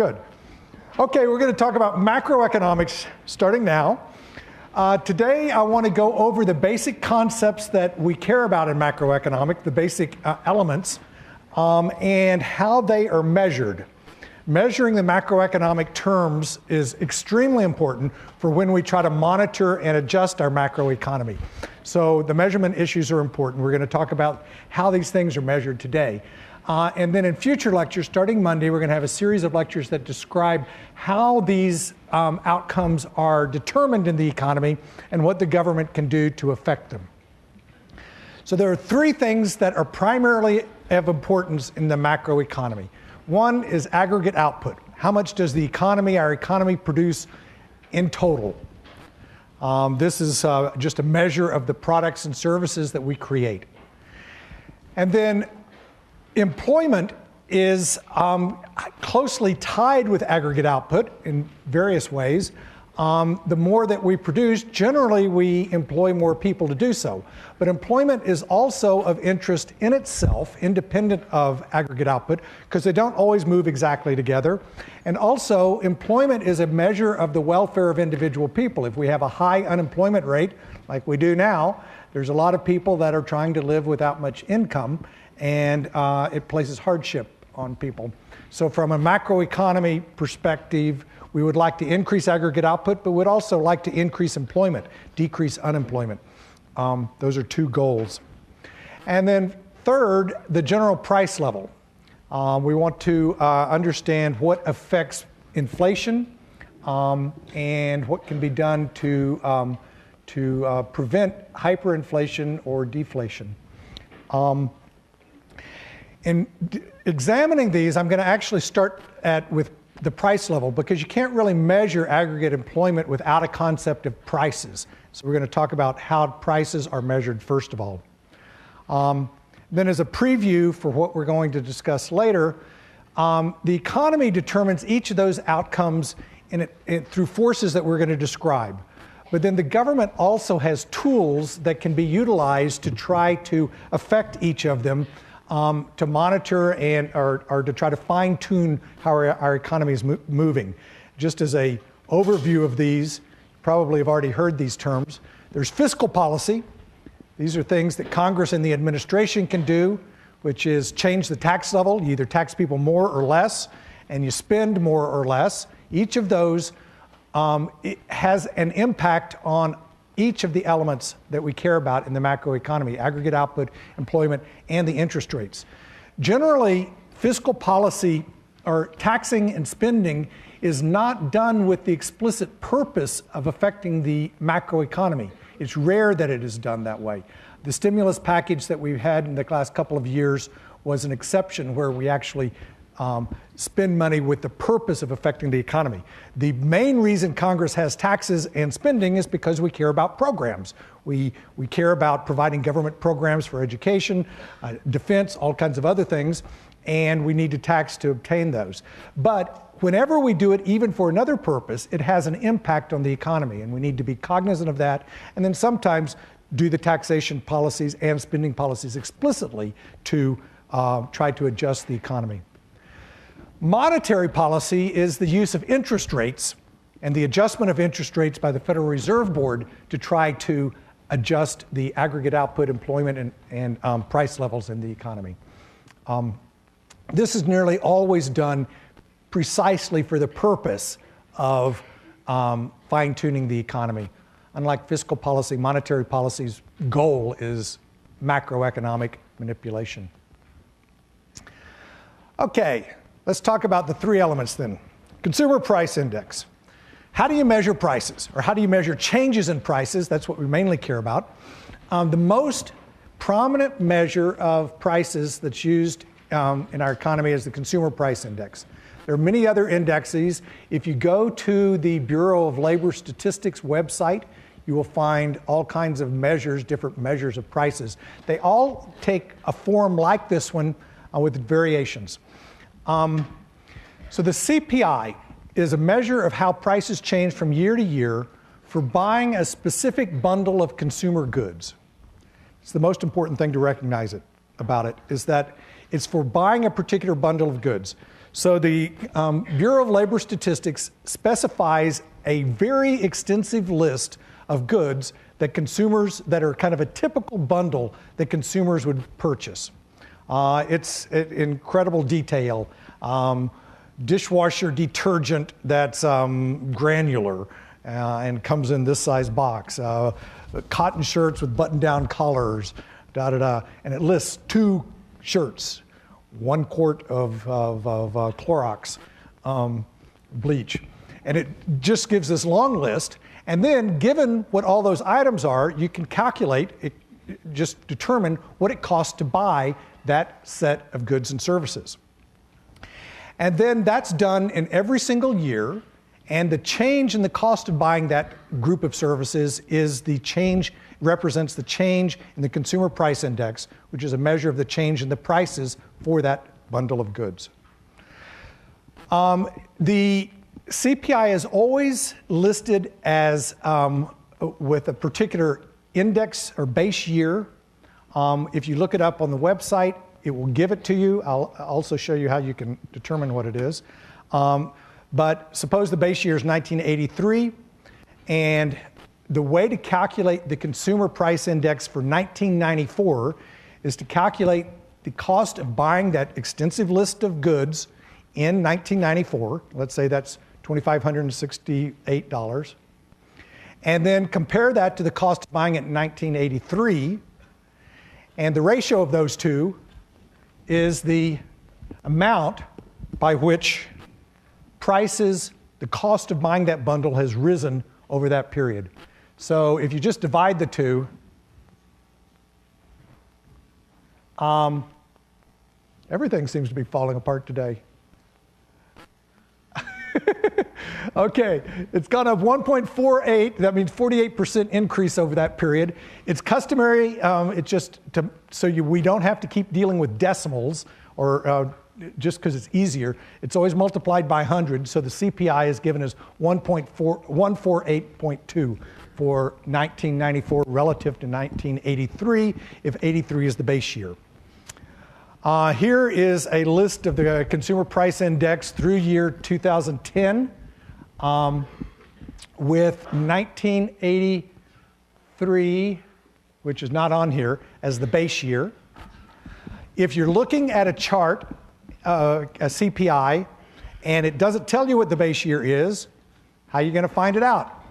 Good. Okay, we're going to talk about macroeconomics starting now. Today, I want to go over the basic concepts that we care about in macroeconomics, the basic elements, and how they are measured. Measuring the macroeconomic terms is extremely important for when we try to monitor and adjust our macroeconomy. So the measurement issues are important. We're going to talk about how these things are measured today. And then in future lectures, starting Monday, we're going to have a series of lectures that describe how these outcomes are determined in the economy and what the government can do to affect them. So there are three things that are primarily of importance in the macroeconomy. One is aggregate output. How much does our economy produce in total? This is just a measure of the products and services that we create. And then employment is closely tied with aggregate output in various ways. The more that we produce, generally we employ more people to do so. But employment is also of interest in itself, independent of aggregate output, because they don't always move exactly together. And also, employment is a measure of the welfare of individual people. If we have a high unemployment rate, like we do now, there's a lot of people that are trying to live without much income, and it places hardship on people. So from a macroeconomy perspective, we would like to increase aggregate output, but would also like to increase employment, decrease unemployment. Those are two goals. And then third, the general price level. We want to understand what affects inflation and what can be done to prevent hyperinflation or deflation. In examining these, I'm going to actually start with the price level, because you can't really measure aggregate employment without a concept of prices. So we're going to talk about how prices are measured first of all. Then as a preview for what we're going to discuss later, the economy determines each of those outcomes through forces that we're going to describe. But then the government also has tools that can be utilized to try to affect each of them, to monitor or to try to fine-tune how our economy is moving. Just as an overview of these, you probably have already heard these terms. There's fiscal policy. These are things that Congress and the administration can do, which is change the tax level. You either tax people more or less, and you spend more or less. Each of those it has an impact on each of the elements that we care about in the macroeconomy: aggregate output, employment, and the interest rates. Generally, fiscal policy or taxing and spending is not done with the explicit purpose of affecting the macroeconomy. It's rare that it is done that way. The stimulus package that we've had in the last couple of years was an exception where we actually spend money with the purpose of affecting the economy. The main reason Congress has taxes and spending is because we care about programs. We care about providing government programs for education, defense, all kinds of other things, and we need to tax to obtain those. But whenever we do it, even for another purpose, it has an impact on the economy, and we need to be cognizant of that, and then sometimes do the taxation policies and spending policies explicitly to try to adjust the economy. Monetary policy is the use of interest rates and the adjustment of interest rates by the Federal Reserve Board to try to adjust the aggregate output, employment, and price levels in the economy. This is nearly always done precisely for the purpose of fine-tuning the economy. Unlike fiscal policy, monetary policy's goal is macroeconomic manipulation. Okay. Let's talk about the three elements then. Consumer price index. How do you measure prices? Or how do you measure changes in prices? That's what we mainly care about. The most prominent measure of prices that's used in our economy is the consumer price index. There are many other indexes. If you go to the Bureau of Labor Statistics website, you will find all kinds of measures, different measures of prices. They all take a form like this one with variations. So the CPI is a measure of how prices change from year to year for buying a specific bundle of consumer goods. It's the most important thing to recognize about it, is that it's for buying a particular bundle of goods. So the Bureau of Labor Statistics specifies a very extensive list of goods that consumers, that are kind of a typical bundle that consumers would purchase. It's incredible detail. Dishwasher detergent that's granular and comes in this size box. Cotton shirts with button-down collars, and it lists 2 shirts, 1 quart of Clorox bleach. And it just gives this long list. And then, given what all those items are, you can calculate, just determine what it costs to buy that set of goods and services. And then that's done in every single year, and the change in the cost of buying that group of services is the change, represents the change in the Consumer Price Index, which is a measure of the change in the prices for that bundle of goods. The CPI is always listed as with a particular index or base year. If you look it up on the website, it will give it to you. I'll also show you how you can determine what it is. But suppose the base year is 1983, and the way to calculate the Consumer Price Index for 1994 is to calculate the cost of buying that extensive list of goods in 1994. Let's say that's $2,568. And then compare that to the cost of buying it in 1983. And the ratio of those two is the amount by which prices, the cost of buying that bundle has risen over that period. So if you just divide the two, everything seems to be falling apart today. Okay, it's gone up 1.48. That means 48% increase over that period. It's customary, it's just we don't have to keep dealing with decimals or just because it's easier. It's always multiplied by 100. So the CPI is given as 148.2 for 1994 relative to 1983, if 83 is the base year. Here is a list of the Consumer Price Index through year 2010, with 1983, which is not on here, as the base year. If you're looking at a chart, a CPI, and it doesn't tell you what the base year is, how are you going to find it out?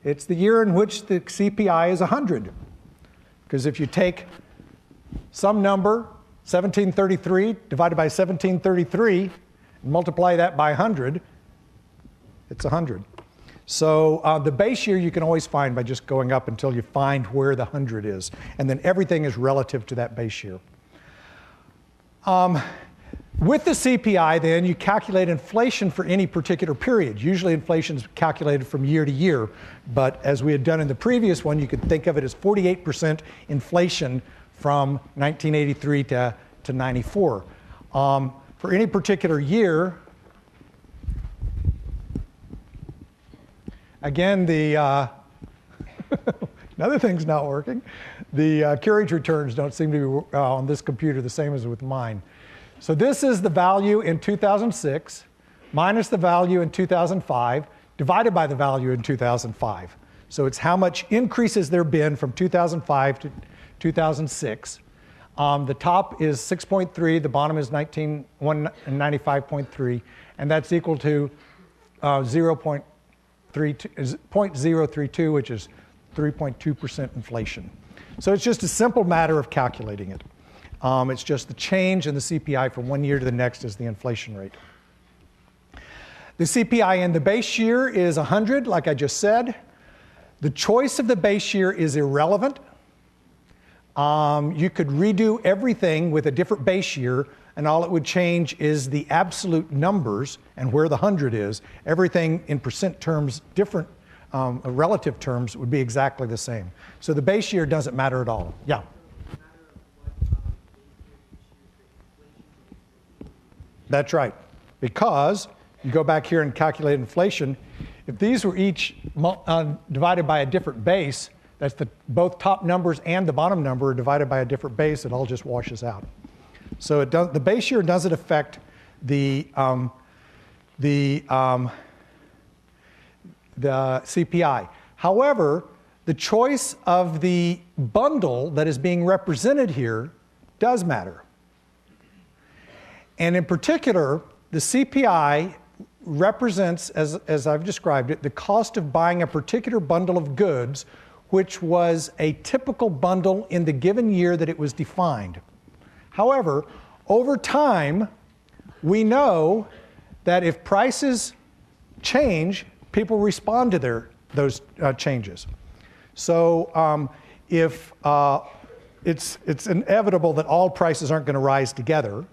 It's the year in which the CPI is 100. Because if you take some number, 1733, divided by 1733, and multiply that by 100, it's 100. So the base year you can always find by just going up until you find where the 100 is. And then everything is relative to that base year. With the CPI, then, you calculate inflation for any particular period. Usually inflation is calculated from year to year, but as we had done in the previous one, you could think of it as 48% inflation from 1983 to 94. For any particular year, again, the another thing's not working. The carriage returns don't seem to be on this computer the same as with mine. So this is the value in 2006 minus the value in 2005 divided by the value in 2005. So it's how much increases there been from 2005 to 2006. The top is 6.3, the bottom is 195.3, and that's equal to 0.032, which is 3.2% inflation. So it's just a simple matter of calculating it. It's just the change in the CPI from one year to the next is the inflation rate. The CPI in the base year is 100, like I just said. The choice of the base year is irrelevant. You could redo everything with a different base year, and all it would change is the absolute numbers and where the 100 is. Everything in percent terms, different relative terms, would be exactly the same. So the base year doesn't matter at all. Yeah? That's right. Because you go back here and calculate inflation, if these were each divided by a different base, that's both top numbers and the bottom number are divided by a different base, it all just washes out. So the base year doesn't affect the CPI. However, the choice of the bundle that is being represented here does matter. And in particular, the CPI represents, as I've described it, the cost of buying a particular bundle of goods, which was a typical bundle in the given year that it was defined. However, over time, we know that if prices change, people respond to those changes. So if it's inevitable that all prices aren't going to rise together.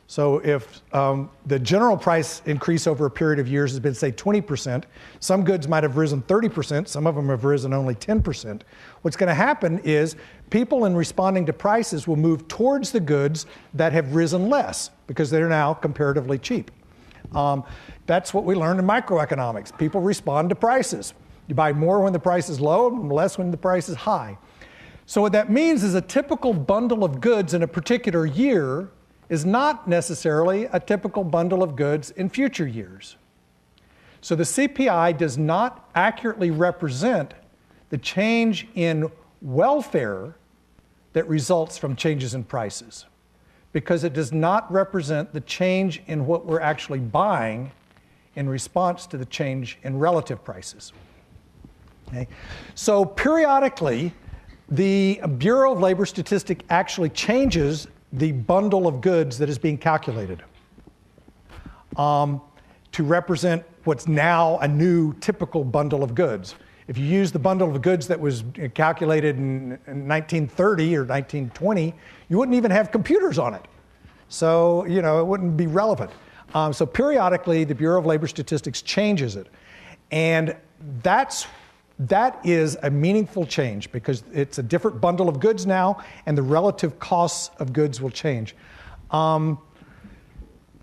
So if the general price increase over a period of years has been, say, 20%, some goods might have risen 30%, some of them have risen only 10%. What's going to happen is people, in responding to prices, will move towards the goods that have risen less because they're now comparatively cheap. That's what we learned in microeconomics. People respond to prices. You buy more when the price is low and less when the price is high. So what that means is a typical bundle of goods in a particular year is not necessarily a typical bundle of goods in future years. So the CPI does not accurately represent the change in welfare that results from changes in prices, because it does not represent the change in what we're actually buying in response to the change in relative prices. Okay? So periodically, the Bureau of Labor Statistics actually changes the bundle of goods that is being calculated to represent what's now a new typical bundle of goods. If you use the bundle of goods that was calculated in 1930 or 1920, you wouldn't even have computers on it. So, it wouldn't be relevant. So periodically, the Bureau of Labor Statistics changes it. And that is a meaningful change because it's a different bundle of goods now, and the relative costs of goods will change.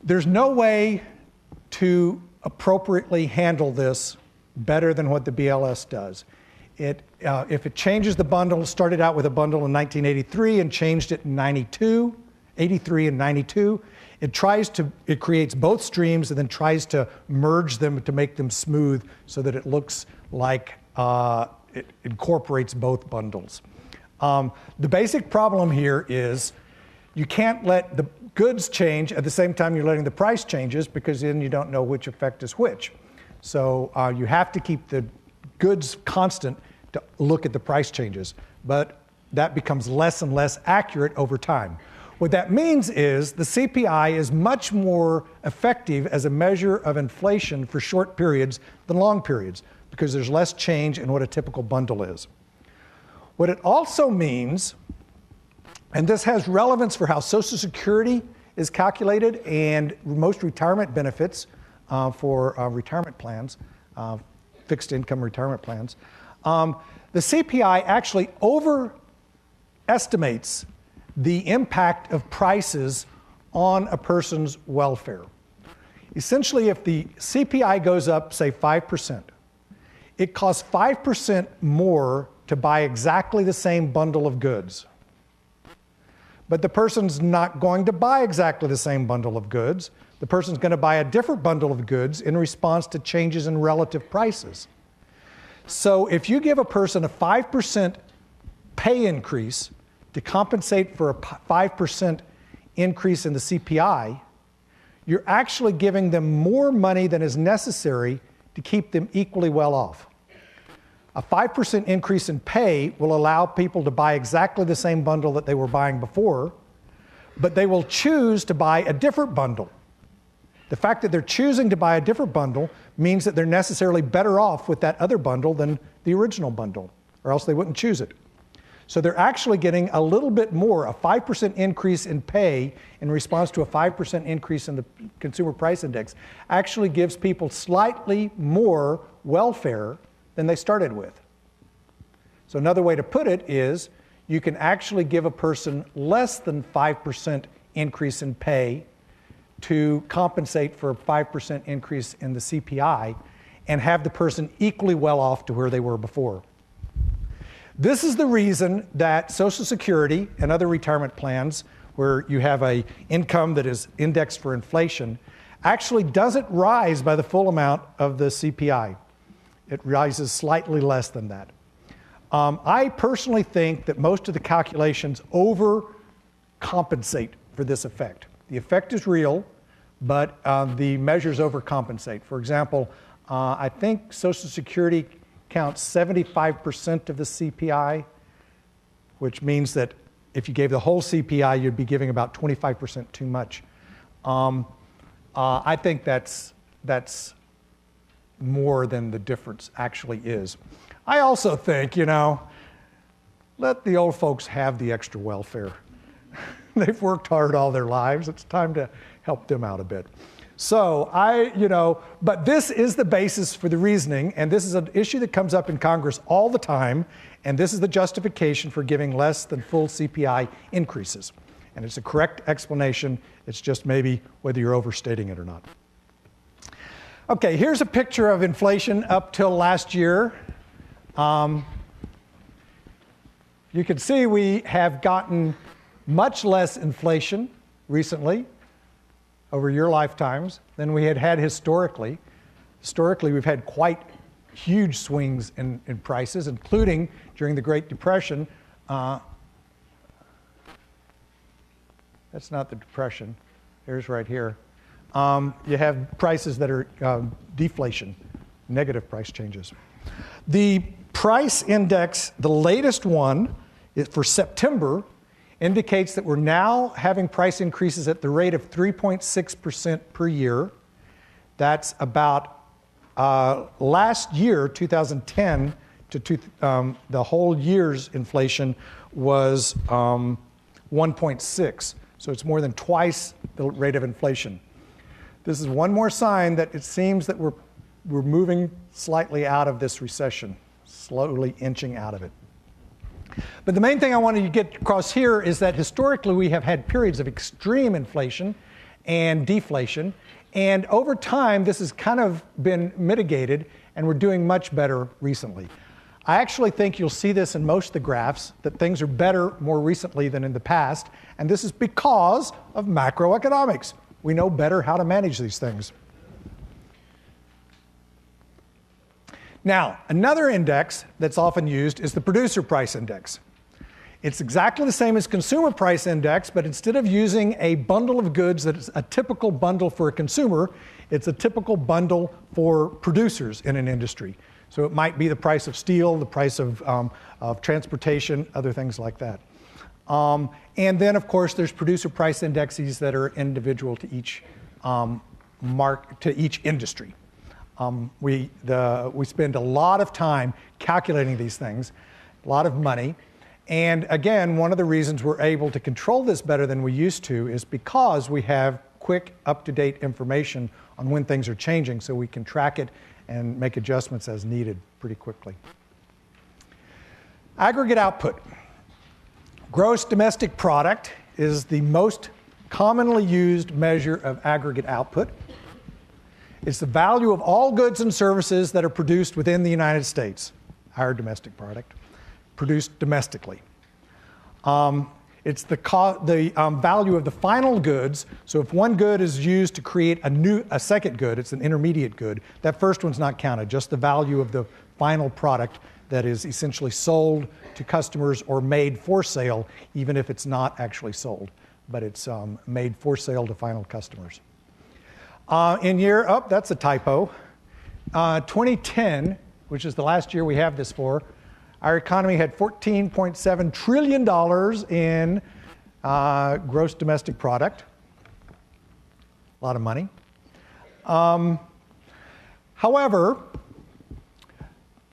There's no way to appropriately handle this better than what the BLS does. If it changes the bundle, started out with a bundle in 1983 and changed it in 83 and 92, it creates both streams and then tries to merge them to make them smooth so that it looks like it incorporates both bundles. The basic problem here is you can't let the goods change at the same time you're letting the price changes, because then you don't know which effect is which. So you have to keep the goods constant to look at the price changes, but that becomes less and less accurate over time. What that means is the CPI is much more effective as a measure of inflation for short periods than long periods, because there's less change in what a typical bundle is. What it also means, and this has relevance for how Social Security is calculated and most retirement benefits for retirement plans, fixed income retirement plans, the CPI actually overestimates the impact of prices on a person's welfare. Essentially, if the CPI goes up, say 5%, it costs 5% more to buy exactly the same bundle of goods. But the person's not going to buy exactly the same bundle of goods. The person's going to buy a different bundle of goods in response to changes in relative prices. So if you give a person a 5% pay increase to compensate for a 5% increase in the CPI, you're actually giving them more money than is necessary to keep them equally well off. A 5% increase in pay will allow people to buy exactly the same bundle that they were buying before, but they will choose to buy a different bundle. The fact that they're choosing to buy a different bundle means that they're necessarily better off with that other bundle than the original bundle, or else they wouldn't choose it. So they're actually getting a little bit more. A 5% increase in pay in response to a 5% increase in the consumer price index actually gives people slightly more welfare than they started with. So another way to put it is you can actually give a person less than 5% increase in pay to compensate for a 5% increase in the CPI and have the person equally well off to where they were before. This is the reason that Social Security and other retirement plans where you have a income that is indexed for inflation, actually doesn't rise by the full amount of the CPI. It rises slightly less than that. I personally think that most of the calculations overcompensate for this effect. The effect is real, but the measures overcompensate. For example, I think Social Security counts 75% of the CPI, which means that if you gave the whole CPI, you'd be giving about 25% too much. I think that's more than the difference actually is. I also think, let the old folks have the extra welfare. They've worked hard all their lives. It's time to help them out a bit. So but this is the basis for the reasoning, and this is an issue that comes up in Congress all the time, and this is the justification for giving less than full CPI increases. And it's a correct explanation. It's just maybe whether you're overstating it or not. Okay, here's a picture of inflation up till last year. You can see we have gotten much less inflation recently over your lifetimes than we had historically. Historically, we've had quite huge swings in prices, including during the Great Depression. That's not the Depression. Here's right here. You have prices that are deflation, negative price changes. The price index, the latest one, is for September, indicates that we're now having price increases at the rate of 3.6% per year. That's about last year, 2010, the whole year's inflation was 1.6. So it's more than twice the rate of inflation. This is one more sign that it seems that we're moving slightly out of this recession, slowly inching out of it. But the main thing I wanted to get across here is that historically we have had periods of extreme inflation and deflation, and over time this has kind of been mitigated, and we're doing much better recently. I actually think you'll see this in most of the graphs, that things are better more recently than in the past, and this is because of macroeconomics. We know better how to manage these things. Now, another index that's often used is the producer price index. It's exactly the same as consumer price index, but instead of using a bundle of goods that is a typical bundle for a consumer, it's a typical bundle for producers in an industry. So it might be the price of steel, the price of transportation, other things like that. And then, of course, there's producer price indexes that are individual to each each industry. We spend a lot of time calculating these things, a lot of money. And again, one of the reasons we're able to control this better than we used to is because we have quick, up-to-date information on when things are changing, so we can track it and make adjustments as needed pretty quickly. Aggregate output. Gross domestic product is the most commonly used measure of aggregate output. It's the value of all goods and services that are produced within the United States, our domestic product, produced domestically. It's the value of the final goods. So if one good is used to create a second good, it's an intermediate good, that first one's not counted, just the value of the final product that is essentially sold to customers or made for sale, even if it's not actually sold, but it's made for sale to final customers. That's a typo. 2010, which is the last year we have this for, our economy had $14.7 trillion in gross domestic product. A lot of money. However,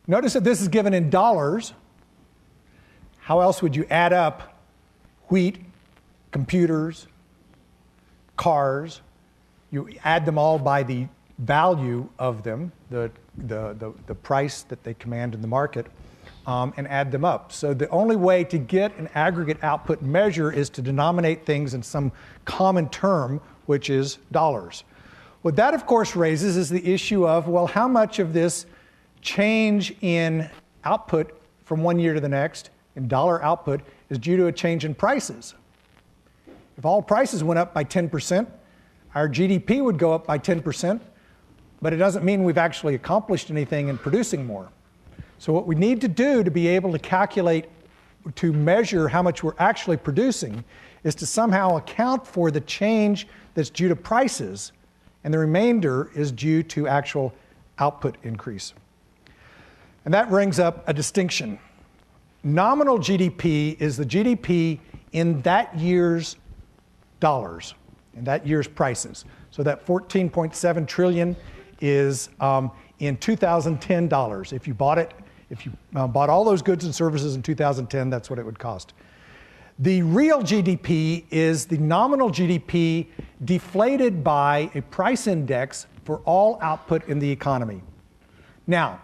notice that this is given in dollars. How else would you add up wheat, computers, cars? You add them all by the value of them, the price that they command in the market, and add them up. So the only way to get an aggregate output measure is to denominate things in some common term, which is dollars. What that, of course, raises is the issue of, well, how much of this change in output from one year to the next, in dollar output, is due to a change in prices? If all prices went up by 10%, our GDP would go up by 10%, but it doesn't mean we've actually accomplished anything in producing more. So what we need to do to be able to calculate, to measure how much we're actually producing, is to somehow account for the change that's due to prices, and the remainder is due to actual output increase. And that brings up a distinction. Nominal GDP is the GDP in that year's dollars, in that year's prices. So that 14.7 trillion is in 2010 dollars. If you bought all those goods and services in 2010, that's what it would cost. The real GDP is the nominal GDP deflated by a price index for all output in the economy. Now,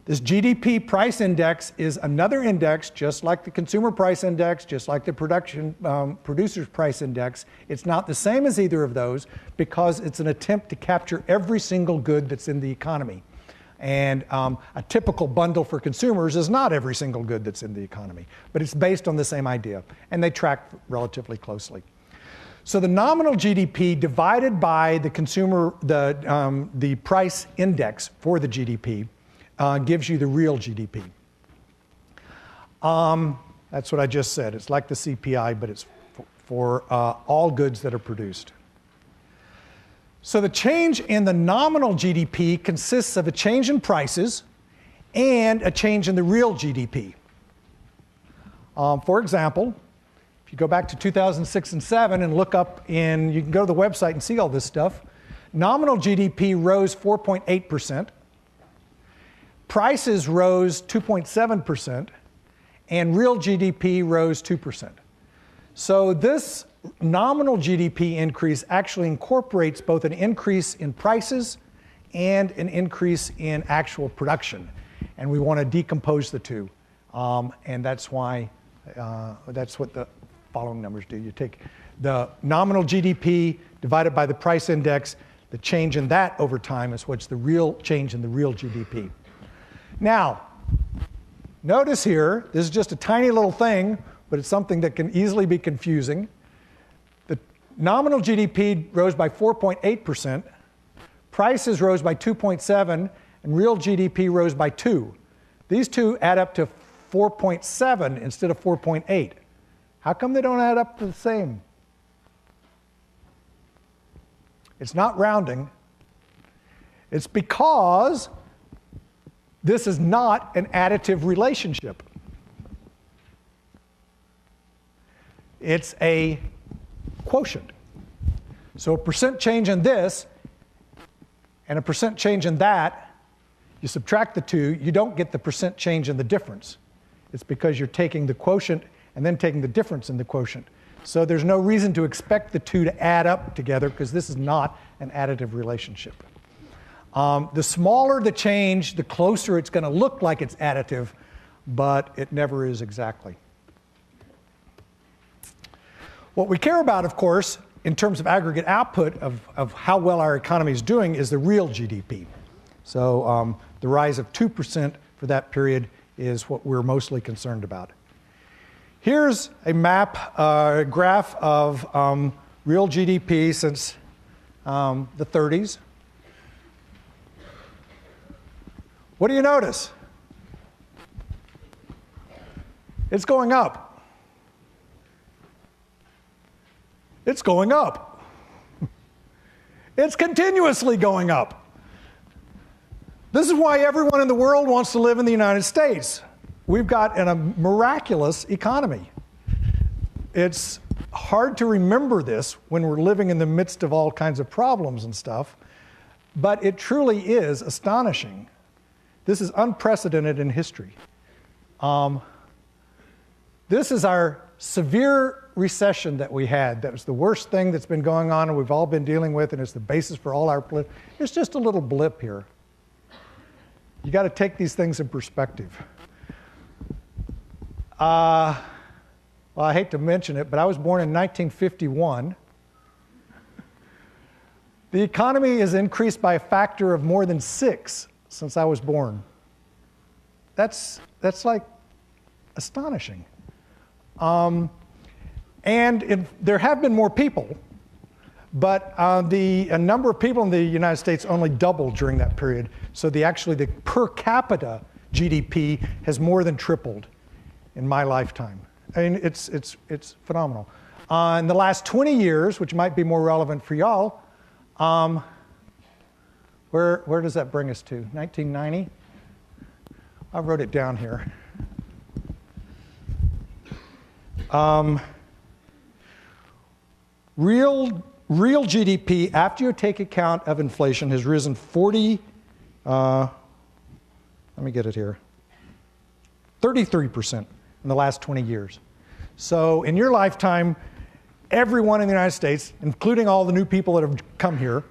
this GDP price index is another index, just like the consumer price index, just like the producer's price index. It's not the same as either of those because it's an attempt to capture every single good that's in the economy. And a typical bundle for consumers is not every single good that's in the economy, but it's based on the same idea, and they track relatively closely. So the nominal GDP divided by the the price index for the GDP gives you the real GDP. That's what I just said. It's like the CPI, but it's for all goods that are produced. So the change in the nominal GDP consists of a change in prices and a change in the real GDP. For example, if you go back to 2006 and 2007 and look up you can go to the website and see all this stuff, nominal GDP rose 4.8%, prices rose 2.7%, and real GDP rose 2%. So this nominal GDP increase actually incorporates both an increase in prices and an increase in actual production. And we want to decompose the two. And that's why, that's what the following numbers do. You take the nominal GDP divided by the price index, the change in that over time is what's the real change in the real GDP. Now, notice here, this is just a tiny little thing, but it's something that can easily be confusing. The nominal GDP rose by 4.8%, prices rose by 2.7%, and real GDP rose by 2%. These two add up to 4.7 instead of 4.8. How come they don't add up to the same? It's not rounding. It's because this is not an additive relationship. It's a quotient. So a percent change in this and a percent change in that, you subtract the two, you don't get the percent change in the difference. It's because you're taking the quotient and then taking the difference in the quotient. So there's no reason to expect the two to add up together because this is not an additive relationship. The smaller the change, the closer it's going to look like it's additive, but it never is exactly. What we care about, of course, in terms of aggregate output of how well our economy is doing is the real GDP. So the rise of 2% for that period is what we're mostly concerned about. Here's a map, a graph of real GDP since the 30s. What do you notice? It's going up. It's going up. It's continuously going up. This is why everyone in the world wants to live in the United States. We've got a miraculous economy. It's hard to remember this when we're living in the midst of all kinds of problems and stuff, but it truly is astonishing. This is unprecedented in history. This is our severe recession that we had. That was the worst thing that's been going on and we've all been dealing with, and it's the basis for all our It's just a little blip here. You got to take these things in perspective. Well, I hate to mention it, but I was born in 1951. The economy has increased by a factor of more than 6 since I was born. That's like astonishing. And there have been more people, but the number of people in the United States only doubled during that period. So actually the per capita GDP has more than tripled in my lifetime. I mean, it's phenomenal. In the last 20 years, which might be more relevant for y'all, where does that bring us to? 1990? I wrote it down here. Real GDP, after you take account of inflation, has risen 33% in the last 20 years. So in your lifetime, everyone in the United States, including all the new people that have come here,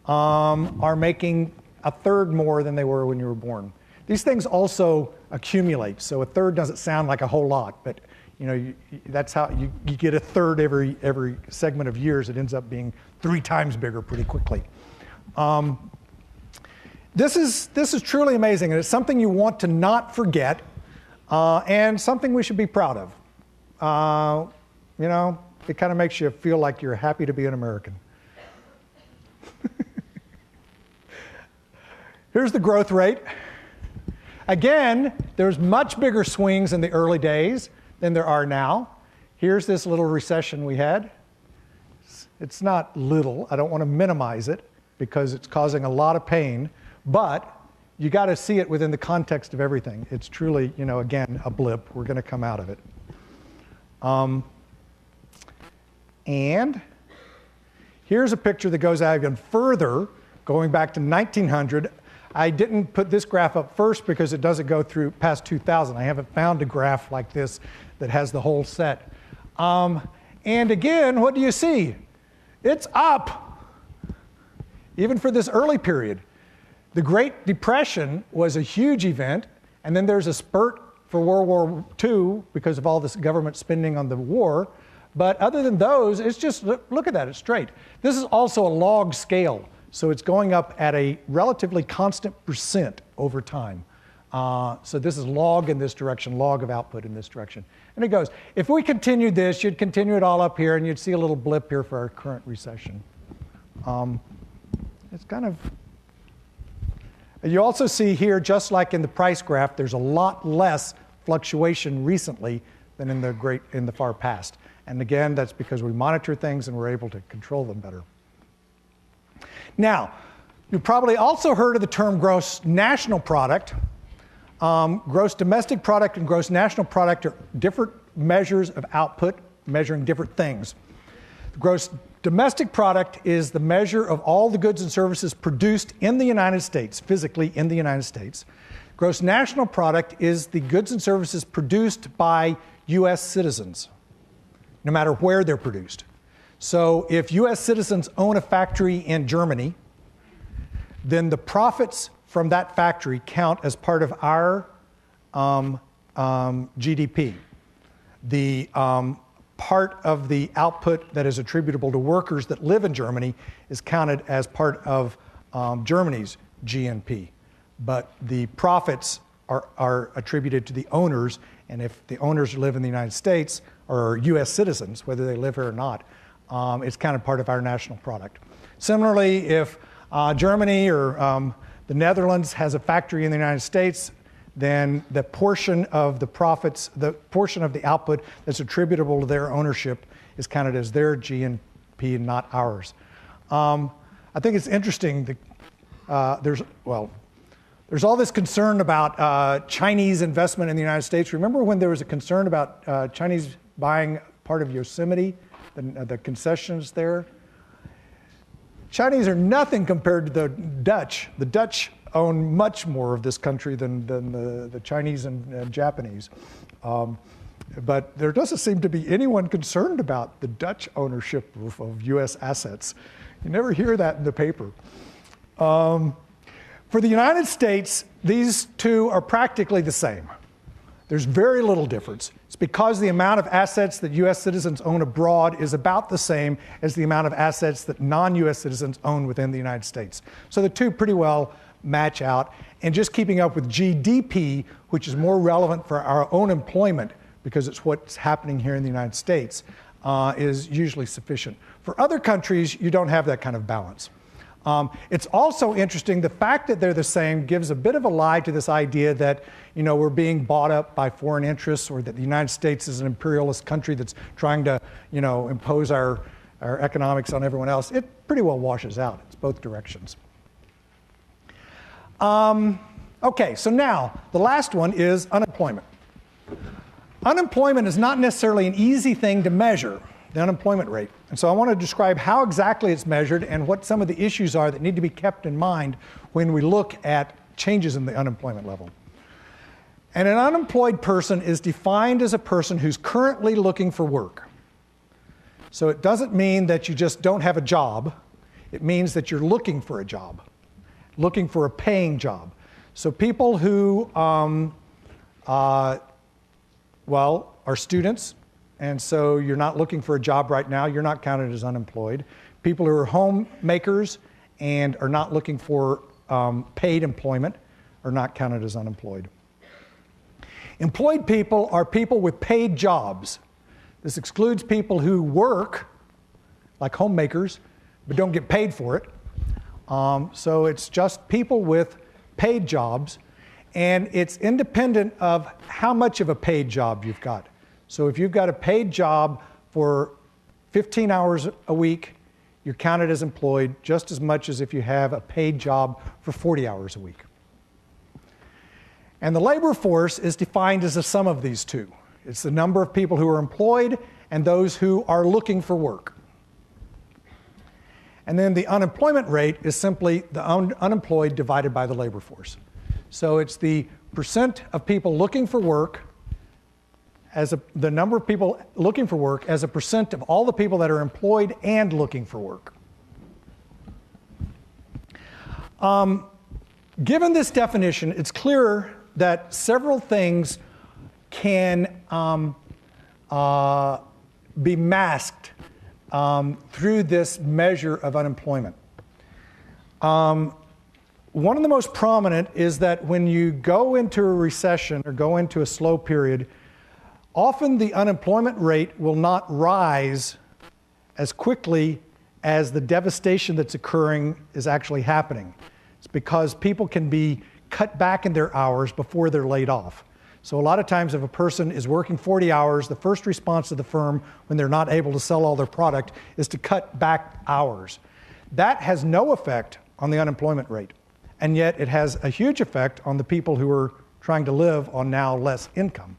are making a third more than they were when you were born. These things also accumulate, so a third doesn't sound like a whole lot, but that's how you get a third every segment of years. It ends up being 3 times bigger pretty quickly. This is truly amazing, and it's something you want to not forget, and something we should be proud of. It kind of makes you feel like you're happy to be an American. Here's the growth rate. Again, there's much bigger swings in the early days than there are now. Here's this little recession we had. It's not little. I don't want to minimize it because it's causing a lot of pain, but you got to see it within the context of everything. It's truly, again, a blip. We're going to come out of it. And here's a picture that goes out even further, going back to 1900. I didn't put this graph up first because it doesn't go through past 2000. I haven't found a graph like this that has the whole set. And again, what do you see? It's up, even for this early period. The Great Depression was a huge event, and then there's a spurt for World War II because of all this government spending on the war. But other than those, it's just, look at that, it's straight. This is also a log scale, so it's going up at a relatively constant percent over time. So this is log in this direction, log of output in this direction. And it goes, if we continued this, you'd continue it all up here, and you'd see a little blip here for our current recession. It's kind of, you also see here, just like in the price graph, there's a lot less fluctuation recently than in the far past. And again, that's because we monitor things and we're able to control them better. Now, you've probably also heard of the term gross national product. Gross domestic product and gross national product are different measures of output measuring different things. The gross domestic product is the measure of all the goods and services produced in the United States, physically in the United States. Gross national product is the goods and services produced by US citizens, no matter where they're produced. So if US citizens own a factory in Germany, then the profits from that factory count as part of our GDP. The part of the output that is attributable to workers that live in Germany is counted as part of Germany's GNP. But the profits are attributed to the owners, and if the owners live in the United States or US citizens, whether they live here or not, it's counted part of our national product. Similarly, if Germany or the Netherlands has a factory in the United States, then the portion of the profits, the portion of the output that's attributable to their ownership is counted as their GNP and not ours. I think it's interesting that there's all this concern about Chinese investment in the United States. Remember when there was a concern about Chinese buying part of Yosemite, the concessions there? Chinese are nothing compared to the Dutch. The Dutch own much more of this country than the Chinese and Japanese. But there doesn't seem to be anyone concerned about the Dutch ownership of US assets. You never hear that in the paper. For the United States, these two are practically the same. There's very little difference. It's because the amount of assets that US citizens own abroad is about the same as the amount of assets that non-US citizens own within the United States. So the two pretty well match out. And just keeping up with GDP, which is more relevant for our own employment because it's what's happening here in the United States, is usually sufficient. For other countries, you don't have that kind of balance. It's also interesting, the fact that they're the same gives a bit of a lie to this idea that, we're being bought up by foreign interests, or that the United States is an imperialist country that's trying to, impose our economics on everyone else. It pretty well washes out. It's both directions. Okay, so now the last one is unemployment. Unemployment is not necessarily an easy thing to measure, the unemployment rate. And so I want to describe how exactly it's measured and what some of the issues are that need to be kept in mind when we look at changes in the unemployment level. And an unemployed person is defined as a person who's currently looking for work. So it doesn't mean that you just don't have a job. It means that you're looking for a job, looking for a paying job. So people who, are students, and so you're not looking for a job right now, you're not counted as unemployed. People who are homemakers and are not looking for paid employment are not counted as unemployed. Employed people are people with paid jobs. This excludes people who work, like homemakers, but don't get paid for it. So it's just people with paid jobs, and it's independent of how much of a paid job you've got. So if you've got a paid job for 15 hours a week, you're counted as employed just as much as if you have a paid job for 40 hours a week. And the labor force is defined as the sum of these two. It's the number of people who are employed and those who are looking for work. And then the unemployment rate is simply the unemployed divided by the labor force. So it's the percent of people looking for work the number of people looking for work as a percent of all the people that are employed and looking for work. Given this definition, it's clear that several things can be masked through this measure of unemployment. One of the most prominent is that when you go into a recession or go into a slow period, often the unemployment rate will not rise as quickly as the devastation that's occurring is actually happening. It's because people can be cut back in their hours before they're laid off. So a lot of times if a person is working 40 hours, the first response of the firm when they're not able to sell all their product is to cut back hours. That has no effect on the unemployment rate. And yet it has a huge effect on the people who are trying to live on now less income.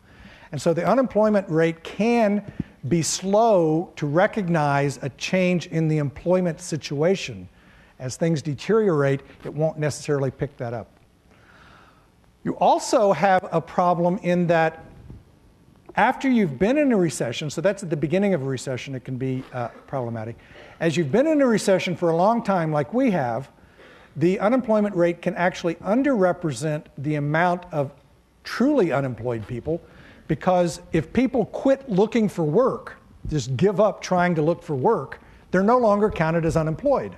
And so the unemployment rate can be slow to recognize a change in the employment situation. As things deteriorate, it won't necessarily pick that up. You also have a problem in that after you've been in a recession, so that's at the beginning of a recession, it can be problematic. As you've been in a recession for a long time, like we have, the unemployment rate can actually underrepresent the amount of truly unemployed people, because if people quit looking for work, just give up trying to look for work, they're no longer counted as unemployed.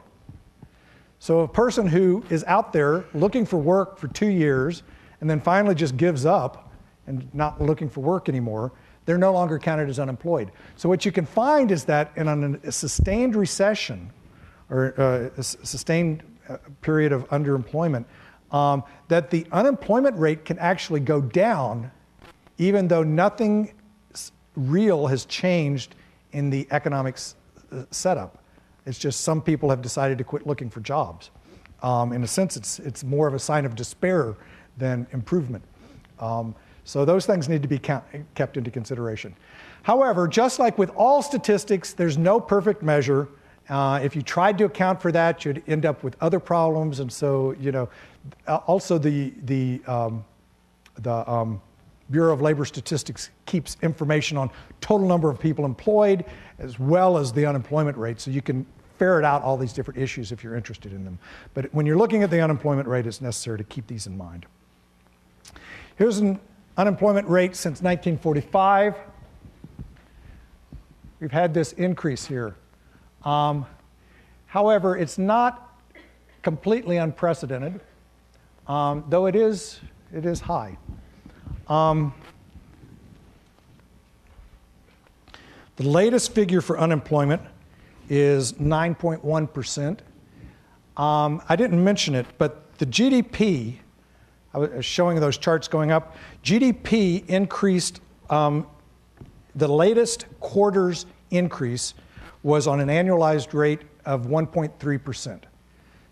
So a person who is out there looking for work for 2 years and then finally just gives up and not looking for work anymore, they're no longer counted as unemployed. So what you can find is that in a sustained recession or a sustained period of underemployment, that the unemployment rate can actually go down even though nothing real has changed in the economic setup. It's just some people have decided to quit looking for jobs. In a sense, it's more of a sign of despair than improvement. So those things need to be kept into consideration. However, just like with all statistics, there's no perfect measure. If you tried to account for that, you'd end up with other problems. And so, also the Bureau of Labor Statistics keeps information on total number of people employed as well as the unemployment rate. So you can ferret out all these different issues if you're interested in them. But when you're looking at the unemployment rate, it's necessary to keep these in mind. Here's an unemployment rate since 1945. We've had this increase here. However, it's not completely unprecedented, though it is the The latest figure for unemployment is 9.1%. I didn't mention it, but the GDP, I was showing those charts going up, GDP increased, the latest quarter's increase was on an annualized rate of 1.3%.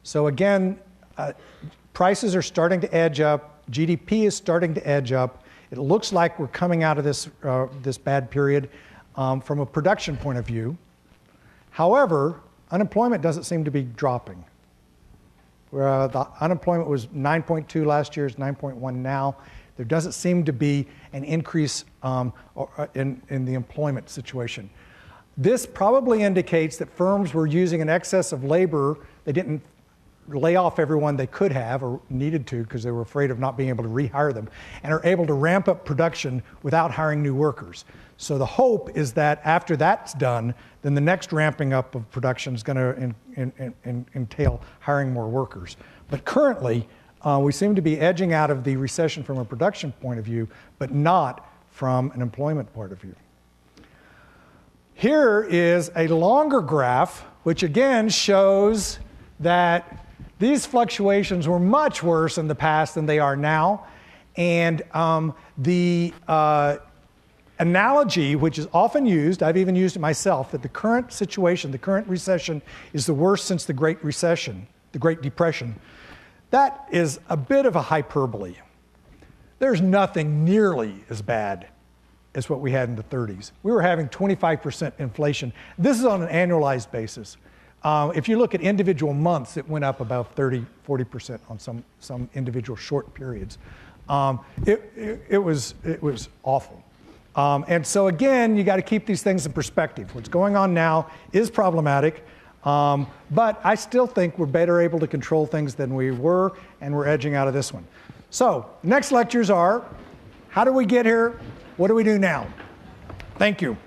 So again, prices are starting to edge up, GDP is starting to edge up. It looks like we're coming out of this bad period from a production point of view. However, unemployment doesn't seem to be dropping. The unemployment was 9.2 last year, it's 9.1 now. There doesn't seem to be an increase in the employment situation. This probably indicates that firms were using an excess of labor. They didn't lay off everyone they could have or needed to because they were afraid of not being able to rehire them, and are able to ramp up production without hiring new workers. So the hope is that after that's done, then the next ramping up of production is going to entail hiring more workers. But currently, we seem to be edging out of the recession from a production point of view, but not from an employment point of view. Here is a longer graph, which again shows that these fluctuations were much worse in the past than they are now. And the analogy, which is often used, I've even used it myself, that the current situation, the current recession, is the worst since the Great Recession, the Great Depression. That is a bit of a hyperbole. There's nothing nearly as bad as what we had in the 30s. We were having 25% inflation. This is on an annualized basis. If you look at individual months, it went up about 30, 40% on some individual short periods. It was awful. And so again, you got to keep these things in perspective. What's going on now is problematic, but I still think we're better able to control things than we were, and we're edging out of this one. So next lectures are, how do we get here? What do we do now? Thank you.